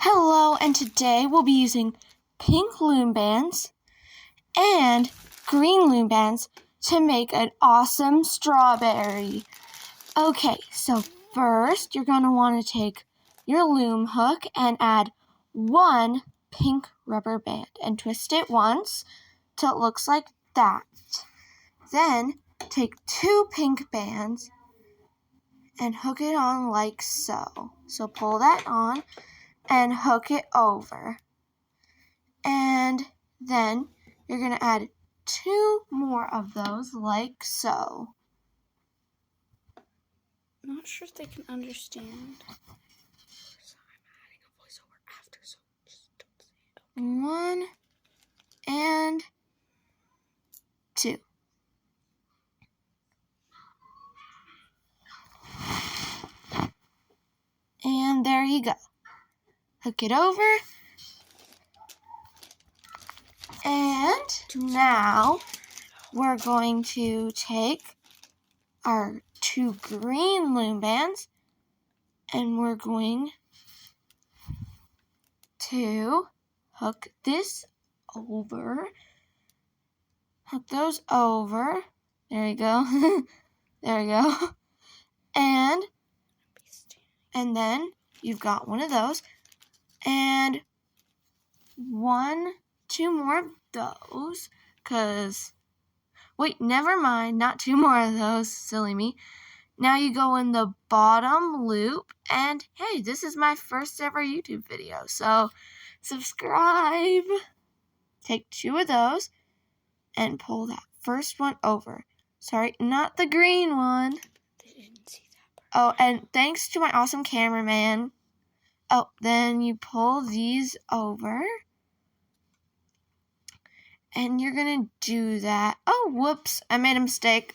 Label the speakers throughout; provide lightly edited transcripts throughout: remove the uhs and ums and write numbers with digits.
Speaker 1: Hello, and today we'll be using pink loom bands and green loom bands to make an awesome strawberry. Okay, so first you're going to want to take your loom hook and add one pink rubber band and twist it once till it looks like that. Then take two pink bands and hook it on like so. So pull that on and hook it over. And then you're going to add two more of those like so.
Speaker 2: Not sure if they can understand. So I'm adding a voiceover after, so just don't say it. Okay.
Speaker 1: 1 and 2. And there you go. Hook it over. And now we're going to take our two green loom bands and we're going to hook this over. Hook those over. There you go. There you go. And then you've got one of those. And two more of those. Wait, never mind. Not two more of those. Silly me. Now you go in the bottom loop. And hey, this is my first ever YouTube video. So subscribe. Take two of those and pull that first one over. Sorry, not the green one.
Speaker 2: They didn't see that part.
Speaker 1: Oh, and thanks to my awesome cameraman. Oh, then you pull these over. And you're going to do that. Oh, whoops. I made a mistake.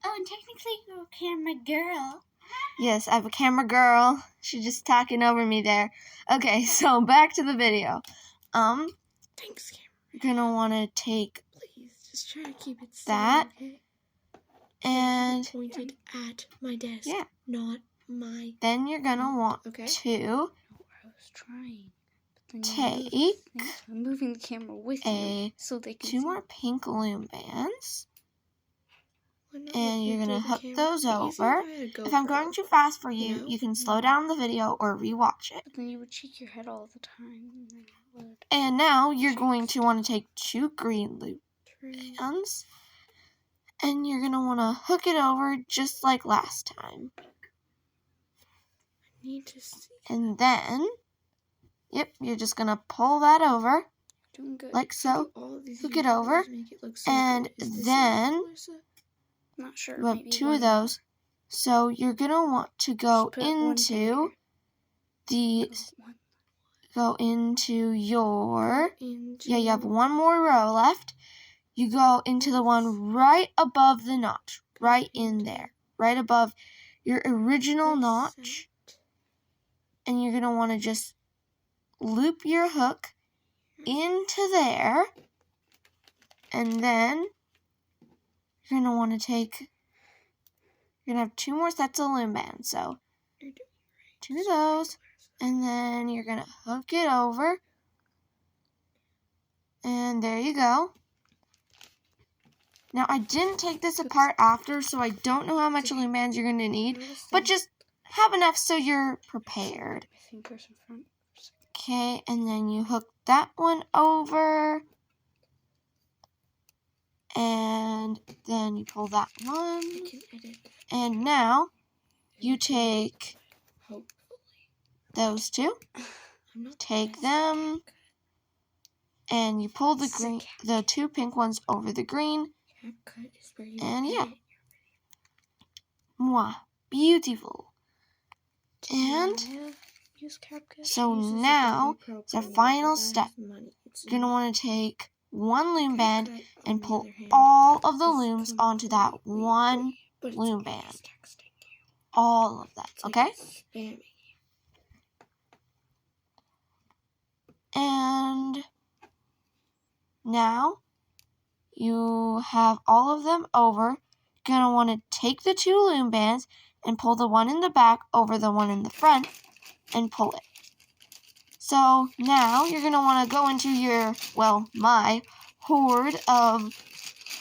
Speaker 2: Oh, and technically you're a camera girl.
Speaker 1: Yes, I'm a camera girl. She's just talking over me there. Okay, so back to the video.
Speaker 2: Thanks, camera.
Speaker 1: You're going to want to take
Speaker 2: Please, just try to keep it
Speaker 1: that.
Speaker 2: Okay?
Speaker 1: And
Speaker 2: pointed at my desk.
Speaker 1: Yeah.
Speaker 2: Not my.
Speaker 1: Then you're going to want
Speaker 2: Okay.
Speaker 1: to
Speaker 2: No, I was trying.
Speaker 1: take
Speaker 2: I'm moving the camera with you so they can
Speaker 1: two
Speaker 2: see.
Speaker 1: more pink loom bands.
Speaker 2: Well, no,
Speaker 1: And you're going to hook those
Speaker 2: Easy
Speaker 1: over. If I'm going too fast for you, you can slow down the video or rewatch it.
Speaker 2: But then you would shake your head all the time. And then I would.
Speaker 1: And now you're going to want to take two green loop
Speaker 2: True.
Speaker 1: bands. And you're going to want to hook it over just like last time.
Speaker 2: I need to see.
Speaker 1: And then, yep, you're just going to pull that over.
Speaker 2: Doing good.
Speaker 1: Like so. Hook it over.
Speaker 2: So
Speaker 1: and then
Speaker 2: not sure.
Speaker 1: you have two of those. So you're going to want to go into your, you have one more row left. You go into the one right above the notch, right in there, right above your original notch. And you're going to want to just loop your hook into there. And then you're going to want to you're going to have two more sets of loom bands. So two of those. And then you're going to hook it over. And there you go. Now, I didn't take this apart after, so I don't know how much loom bands you're going to need. But just have enough so you're prepared. Okay, and then you hook that one over. And then you pull that one. And now you take those two. Take them. And you pull the two pink ones over the green. And yeah. Mwah. Beautiful. And so now it's our final step. You're going to want to take one loom band and pull all of the looms onto that one loom band. All of that, okay? And now you have all of them over. You're going to want to take the two loom bands and pull the one in the back over the one in the front and pull it. So now you're going to want to go into your, my hoard of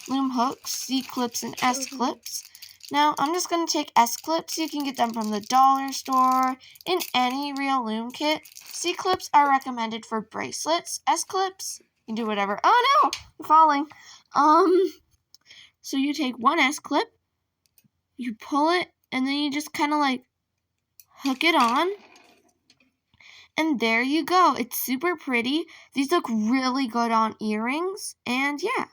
Speaker 1: loom hooks, C-clips, and S-clips. Now, I'm just going to take S-clips. You can get them from the dollar store, in any real loom kit. C-clips are recommended for bracelets. S-clips, you can do whatever. Oh no, I'm falling. So you take one S-clip, you pull it, and then you just kind of like hook it on. And there you go. It's super pretty. These look really good on earrings. And yeah,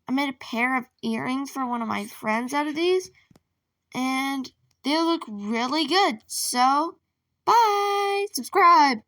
Speaker 1: I made a pair of earrings for one of my friends out of these. And they look really good. So, bye! Subscribe!